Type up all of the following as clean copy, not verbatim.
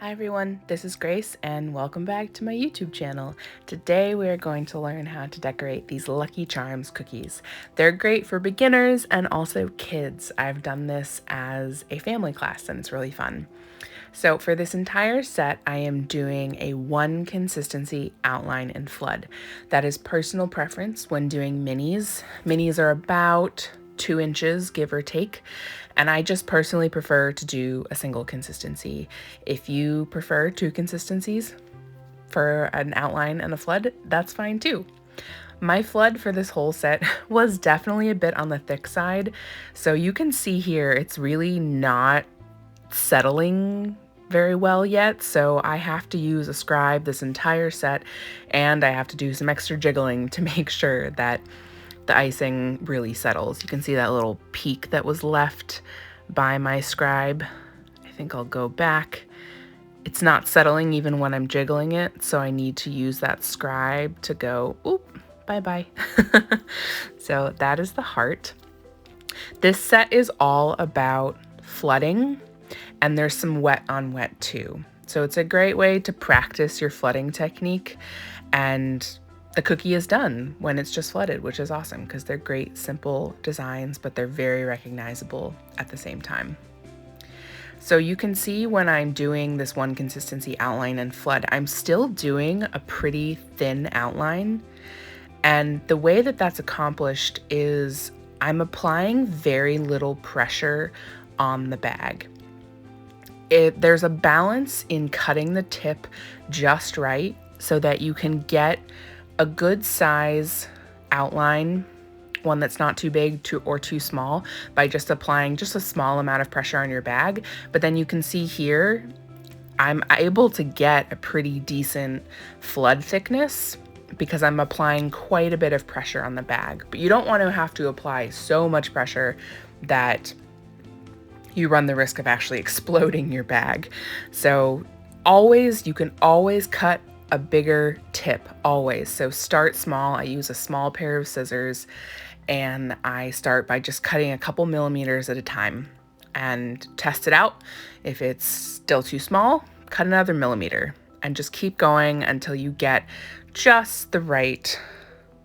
Hi everyone, this is Grace and welcome back to my YouTube channel. Today we are going to learn how to decorate these Lucky Charms cookies. They're great for beginners and also kids. I've done this as a family class and it's really fun. So for this entire set, I am doing a one consistency outline and flood. That is personal preference when doing minis. Minis are about 2 inches, give or take. And I just personally prefer to do a single consistency. If you prefer 2 consistencies for an outline and a flood, that's fine too. My flood for this whole set was definitely a bit on the thick side. So you can see here, it's really not settling very well yet. So I have to use a scribe this entire set, and I have to do some extra jiggling to make sure that the icing really settles. You can see that little peak that was left by my scribe. I think I'll go back. It's not settling even when I'm jiggling it, so I need to use that scribe to go, oop, bye-bye. So that is the heart. This set is all about flooding, and there's some wet on wet too. So it's a great way to practice your flooding technique, and the cookie is done when it's just flooded, which is awesome because they're great, simple designs, but they're very recognizable at the same time. So you can see when I'm doing this one consistency outline and flood, I'm still doing a pretty thin outline. And the way that that's accomplished is I'm applying very little pressure on the bag. There's a balance in cutting the tip just right so that you can get a good size outline, one that's not too big or too small, by just applying just a small amount of pressure on your bag. But then you can see here, I'm able to get a pretty decent flood thickness because I'm applying quite a bit of pressure on the bag. But you don't want to have to apply so much pressure that you run the risk of actually exploding your bag. So you can always cut a bigger tip, always. So start small. I use a small pair of scissors and I start by just cutting a couple millimeters at a time and test it out. If it's still too small, cut another millimeter and just keep going until you get just the right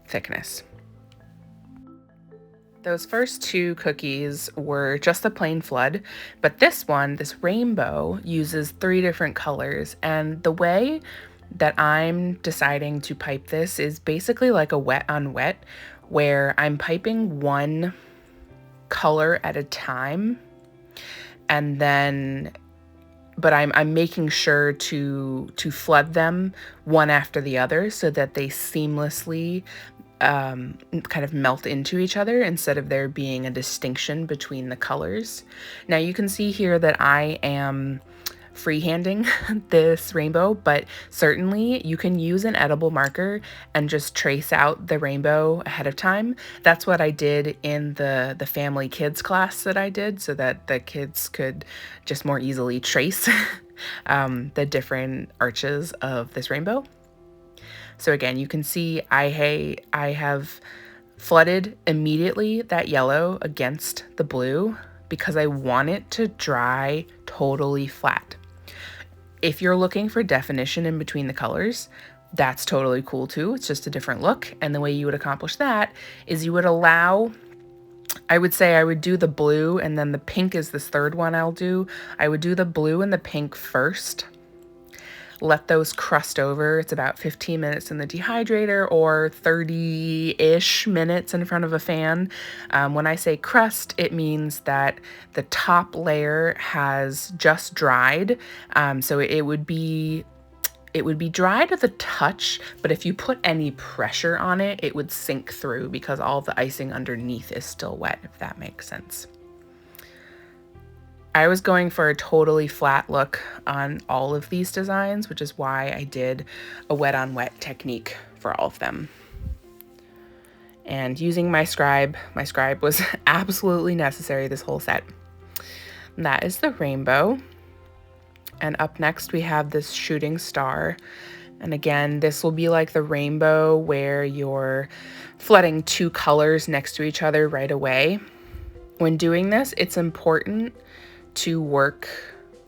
thickness. Those first 2 cookies were just a plain flood, but this one, this rainbow, uses 3 different colors, and the way that I'm deciding to pipe this is basically like a wet on wet, where I'm piping one color at a time, and then but I'm making sure to flood them one after the other so that they seamlessly kind of melt into each other instead of there being a distinction between the colors. Now you can see here that I am freehanding this rainbow, but certainly you can use an edible marker and just trace out the rainbow ahead of time. That's what I did in the family kids class that I did, so that the kids could just more easily trace the different arches of this rainbow. So again, you can see I have flooded immediately that yellow against the blue because I want it to dry totally flat. If you're looking for definition in between the colors, that's totally cool too. It's just a different look. And the way you would accomplish that is you would allow, I would say I would do the blue and then the pink is this third one I'll do. I would do the blue and the pink first. Let those crust over. It's about 15 minutes in the dehydrator or 30-ish minutes in front of a fan. When I say crust, it means that the top layer has just dried. So it would be dry to the touch, but if you put any pressure on it, it would sink through because all the icing underneath is still wet, if that makes sense. I was going for a totally flat look on all of these designs, which is why I did a wet on wet technique for all of them. And using my scribe was absolutely necessary this whole set. And that is the rainbow. And up next we have this shooting star. And again, this will be like the rainbow where you're flooding 2 colors next to each other right away. When doing this, it's important to work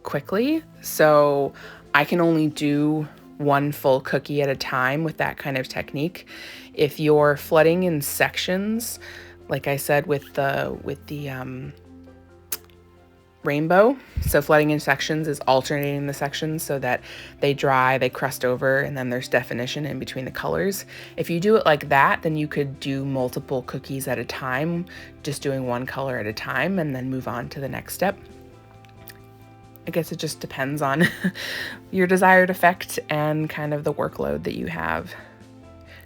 quickly. So I can only do one full cookie at a time with that kind of technique. If you're flooding in sections, like I said with the rainbow, so flooding in sections is alternating the sections so that they dry, they crust over, and then there's definition in between the colors. If you do it like that, then you could do multiple cookies at a time, just doing one color at a time, and then move on to the next step. I guess it just depends on your desired effect and kind of the workload that you have.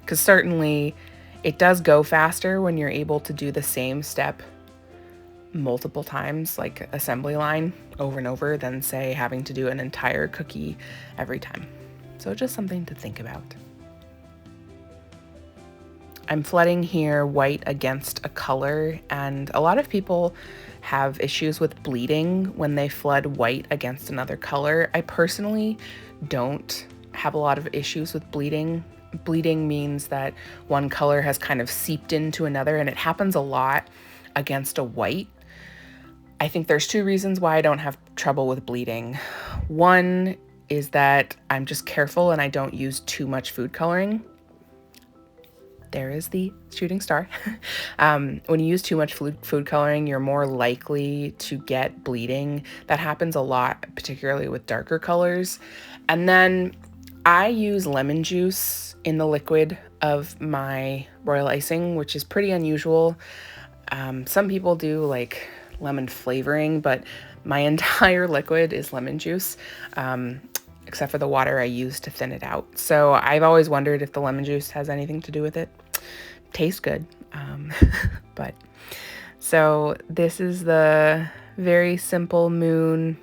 Because certainly it does go faster when you're able to do the same step multiple times, like assembly line over and over, than say having to do an entire cookie every time. So just something to think about. I'm flooding here white against a color, and a lot of people have issues with bleeding when they flood white against another color. I personally don't have a lot of issues with bleeding. Bleeding means that one color has kind of seeped into another, and it happens a lot against a white. I think there's two reasons why I don't have trouble with bleeding. One is that I'm just careful and I don't use too much food coloring. There is the shooting star. When you use too much food coloring, you're more likely to get bleeding. That happens a lot, particularly with darker colors. And then I use lemon juice in the liquid of my royal icing, which is pretty unusual. Some people do like lemon flavoring, but my entire liquid is lemon juice, except for the water I use to thin it out. So I've always wondered if the lemon juice has anything to do with it. Tastes good. But so this is the very simple moon.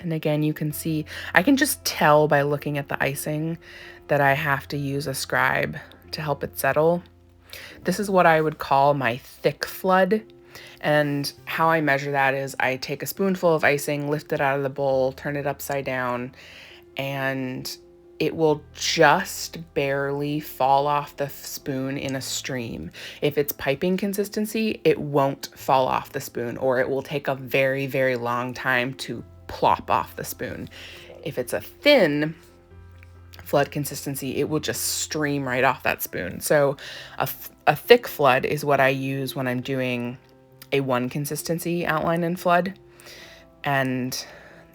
And again, you can see, I can just tell by looking at the icing that I have to use a scribe to help it settle. This is what I would call my thick flood. And how I measure that is I take a spoonful of icing, lift it out of the bowl, turn it upside down, and it will just barely fall off the spoon in a stream. If it's piping consistency, it won't fall off the spoon, or it will take a very, very long time to plop off the spoon. If it's a thin flood consistency, it will just stream right off that spoon. So a thick flood is what I use when I'm doing a one consistency outline and flood. And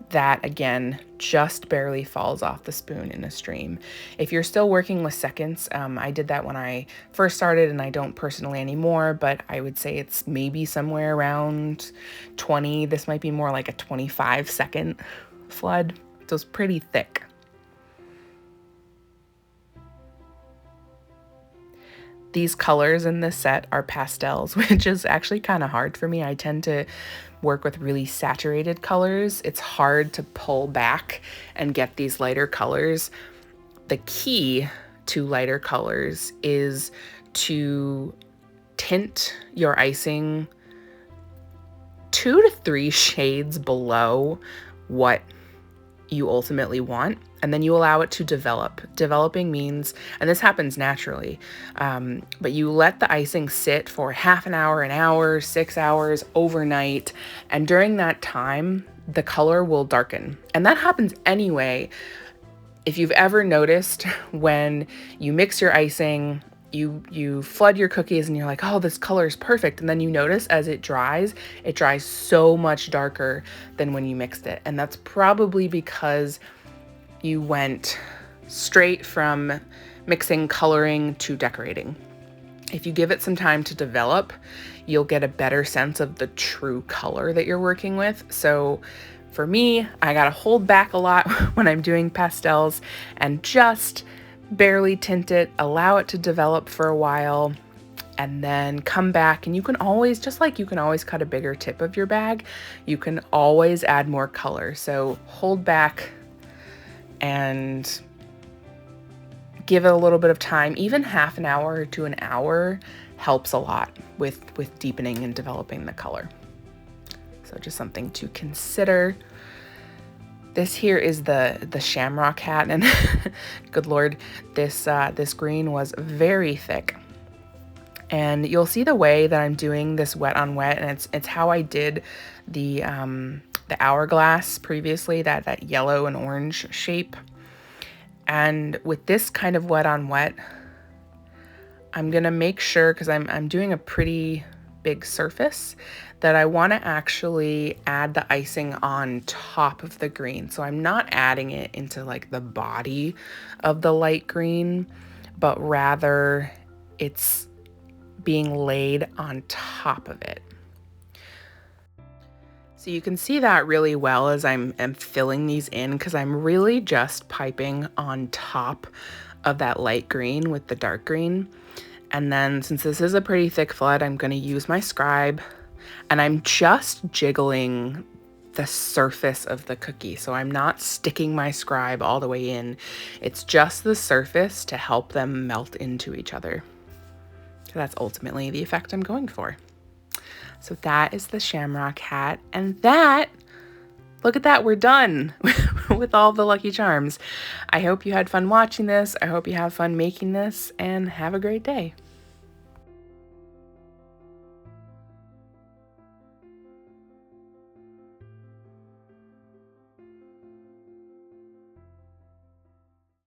that again just barely falls off the spoon in a stream. If you're still working with seconds, I did that when I first started and I don't personally anymore, but I would say it's maybe somewhere around 20. This might be more like a 25-second flood. So it's pretty thick. These colors in this set are pastels, which is actually kind of hard for me. I tend to work with really saturated colors. It's hard to pull back and get these lighter colors. The key to lighter colors is to tint your icing 2 to 3 shades below what you ultimately want, and then you allow it to develop. Developing means, and this happens naturally, but you let the icing sit for half an hour, 6 hours, overnight, and during that time, the color will darken. And that happens anyway. If you've ever noticed when you mix your icing, you flood your cookies and you're like, oh, this color is perfect. And then you notice as it dries so much darker than when you mixed it. And that's probably because you went straight from mixing coloring to decorating. If you give it some time to develop, you'll get a better sense of the true color that you're working with. So for me, I gotta hold back a lot when I'm doing pastels and just barely tint it, allow it to develop for a while, and then come back. And you can always, just like you can always cut a bigger tip of your bag, you can always add more color. So hold back and give it a little bit of time. Even half an hour to an hour helps a lot with deepening and developing the color. So just something to consider. This here is the Shamrock hat, and good Lord, this green was very thick. And you'll see the way that I'm doing this wet on wet, and it's how I did the the hourglass previously, that yellow and orange shape. And with this kind of wet on wet, I'm gonna make sure, because I'm doing a pretty big surface, that I want to actually add the icing on top of the green. So I'm not adding it into like the body of the light green, but rather it's being laid on top of it. So you can see that really well as I'm filling these in, because I'm really just piping on top of that light green with the dark green. And then since this is a pretty thick flood, I'm going to use my scribe, and I'm just jiggling the surface of the cookie. So I'm not sticking my scribe all the way in. It's just the surface to help them melt into each other. So that's ultimately the effect I'm going for. So that is the Shamrock hat, and that, look at that, we're done with all the Lucky Charms. I hope you had fun watching this. I hope you have fun making this, and have a great day.